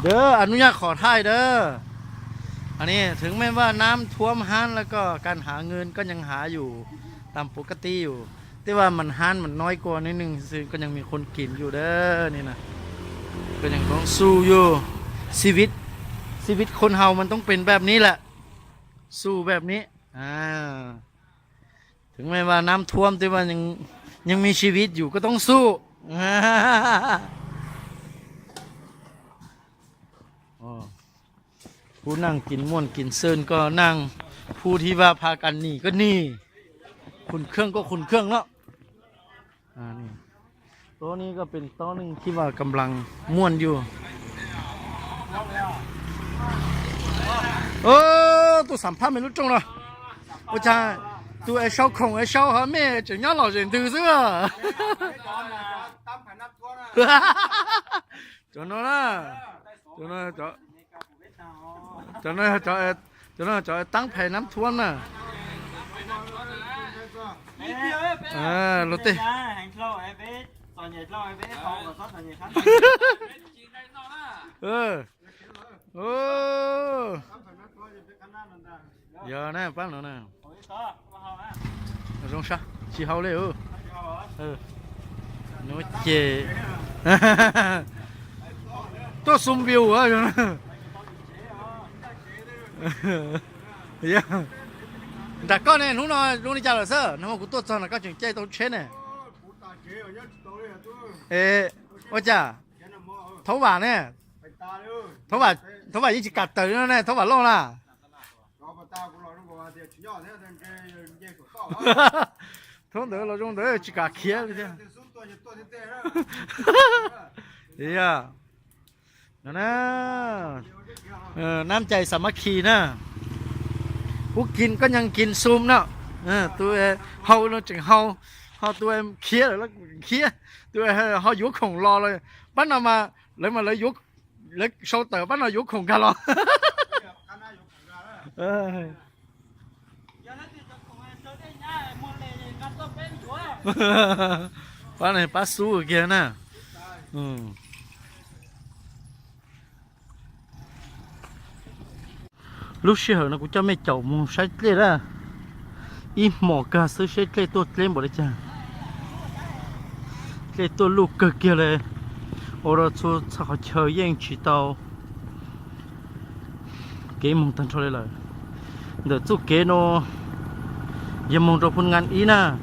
เด้ออนุญาตขอถ่ายเด้ออันนี้ถึงแม้ว่าน้ำท่วมห้านแล้วก็การหาเงินก็ยังหาอยู่ตามปกติอยู่แต่ว่ามันห้านมันน้อยกว่านิดนึงซึ่งก็ยังมีคนกินอยู่เด้อนี่นะก็ยังต้องสู้อยู่ชีวิตคนเฮามันต้องเป็นแบบนี้แหละสู้แบบนี้ถึงแม้ว่าน้ำท่วมแต่ว่ายังมีชีวิตอยู่ก็ต้องสู้ผู้นั่งกินม่วนกินเซินก็นั่งผู้ที่ว่าพากันหนีก็หนีคุณเครื่องก็คุณเครื่องเนาะนี่โต๊ะนี้ก็เป็นโต๊ะหนึ่งที่ว่ากำลังม่วนอยู่ตัวสัมภาษณ์ไม่รู้จงเลย我讲ตัวไอ้เช่าของไอ้เช่า哈咩怎样老人都是吧就那啦就那就就那ตั้งแผ่น้ำท่วมน่ะรถเต้giờ nè bác nó nè rong sa chỉ hậu đấy nó chè tôi sum view á rồi đặt con này lúc đi chào là sao nó cũng tốt cho là các trường chơi tôi chết này ê ôi chà thấu bà nè thấu bà chỉ cắt tới nó này thấu bà lâu là thấu đỡ là trong đỡ chỉ cắt kia thôi đấy à nó nèน้ำใจสามัคคีนะผู้กินก็ยังกินซุมเนาะตัวเฮาเราจึงเฮาตัวเคี้ยแล้วเคี้ยตัวเฮายุกของรอเลยปั้นเอามาเลยยุกเลยโชว์เต๋อปั้นเอายุกของกันรอป้าไหนป้าสู้เกียร์น่ะlúc xưa nó cũng cho mấy chậu mua sai lê ra im mỏ cả sơ sai lê tôi lên bỏ đấy cha lê tôi lúc cực kia嘞ở đó cho sao chờ yên chỉ tàu kế mong tan cho đây là để cho kế nó giờ mong cho phun ngàn ý na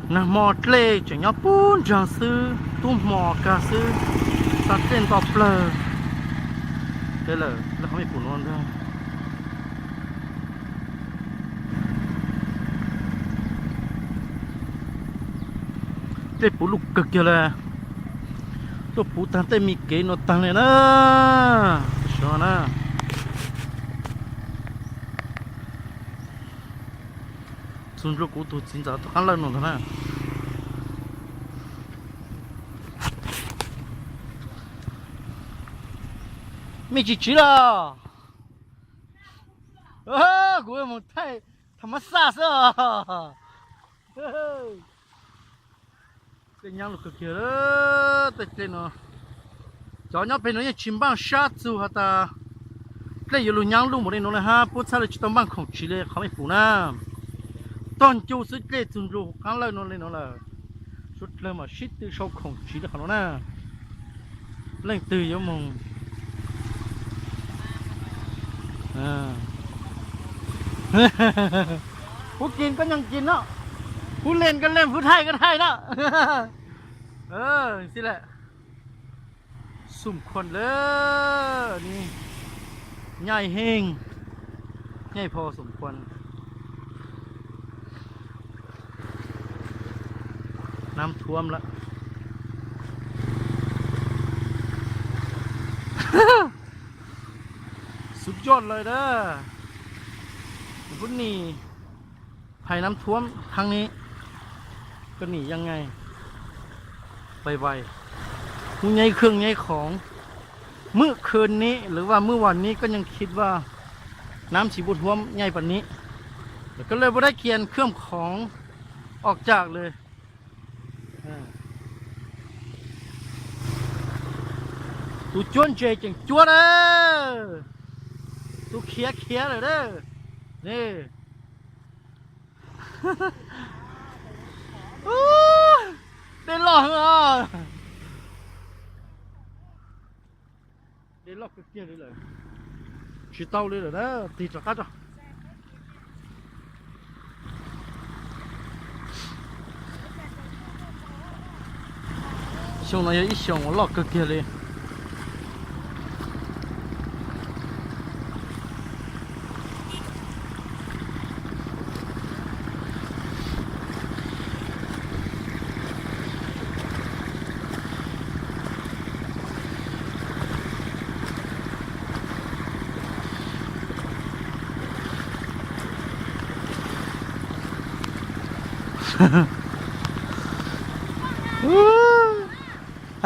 na mỏ lê chỉ nhóc bún chẳng sư tu mỏ cả sư sát lên top lờ đây là nó không bị phun luôn thôi cái phun lục cực kia là tôi phun tăng tới mi kế nó tăng lên đó sao na sun lúc tôi chính xác tôi ăn lần nữa thôi naไม่จีจีละกูมันไทยธรรมศาสตร์อ่ะเป็นยังลูกเขียวแต่เจนเนาะจอเนี่ยเป็นอะไรชิมบ้างชาจูฮะตาเลี้ยลูกยังลูกหมดเลยน้องเลยฮะพูดซะเลยชิตบ้างของชิเลเขาไม่ปูน้ำตอนจูสุดเลี้ยจุนรูข้างเลยน้องเลยน้องเลยสุดเลยมาชิดตื้อชอบของชิเลเขาน้องน่ะเล่นตื้อเยอะมึงผู้กินก็ยังกินเนาะผู้เล่นก็เล่นผู้ไทยก็ไทยเนาะสิแหละสุ่มคนเลยนี่ใหญ่เฮงใหญ่พอสมควรน้ำท่วมละสุดยอดเลยเด้อพุ่นหนีภัยน้ำท่วมครั้งนี้ก็หนียังไงไปไวผู้ใหญ่เครื่องใหญ่ของเมื่อคืนนี้หรือว่าเมื่อวันนี้ก็ยังคิดว่าน้ำสีบุท่วมใหญ่ปานนี้แต่ก็เลยไม่ได้เคียนเครื่องของออกจากเลย tu chuôn chè chẳng chuốt ơ tu khía khía rồi đó nè đến lò à đến lò cái kia đấy rồi chỉ tao đấy rồi đó tịt cho cắt rồi xong này ít xong lò cái kia đi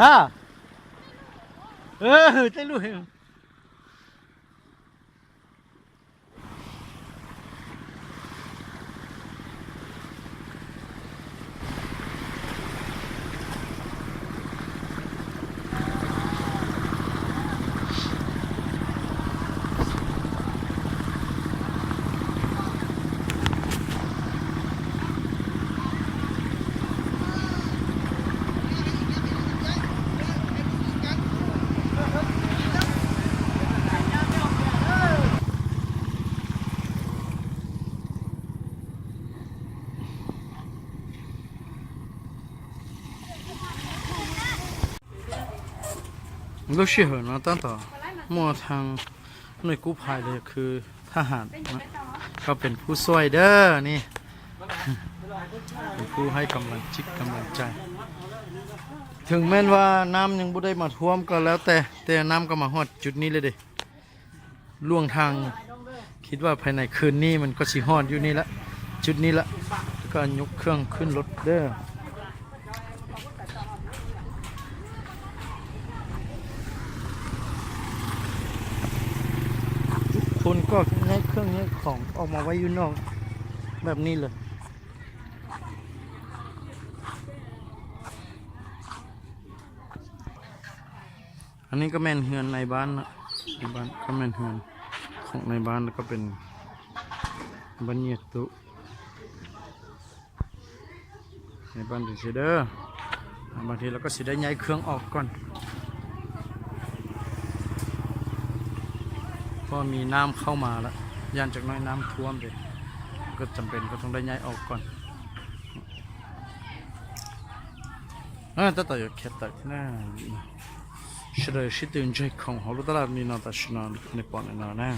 ha tay lùiก็เชื่อเหรอนะตั้งแต่มั่วทางหน่วยกู้ภัยเลยคือทหารนะก็เป็นผู้ช่วยเด้อนี่เป็นผู้ให้กำลังจิตกำลังใจ ถึงแม้ว่าน้ำยังบ่ได้มาท่วมก็แล้วแต่น้ำก็มาฮอดจุดนี้เลยเด้ล่วงทางคิดว่าภายในคืนนี้มันก็สิฮอดอยู่นี่ละจุดนี้ละก็ยกเครื่องขึ้นรถเด้อคนก็ย้ายเครื่องย้ายของออกมาไว้อยู่นอกแบบนี้เลยอันนี้ก็แม่นเฮือนในบ้านนะในบ้านก็แม่นเฮือนของในบ้านแล้วก็เป็นบ้านเงียบตุในบ้านเฉยๆเด้อบางทีเราก็สิได้ย้ายเครื่องออกก่อนเพราะมีน้ำเข้ามาแล้วย่านจากน้อยน้ำท่วมเลยก็จำเป็นก็ต้องได้ย้ายออกก่อนแต่อย่าแค่ตัดหน้าเฉลยชิดตื่นใจของเขาลูกตลาดมีนอนตัดชนอนในปอนในนอนหน้า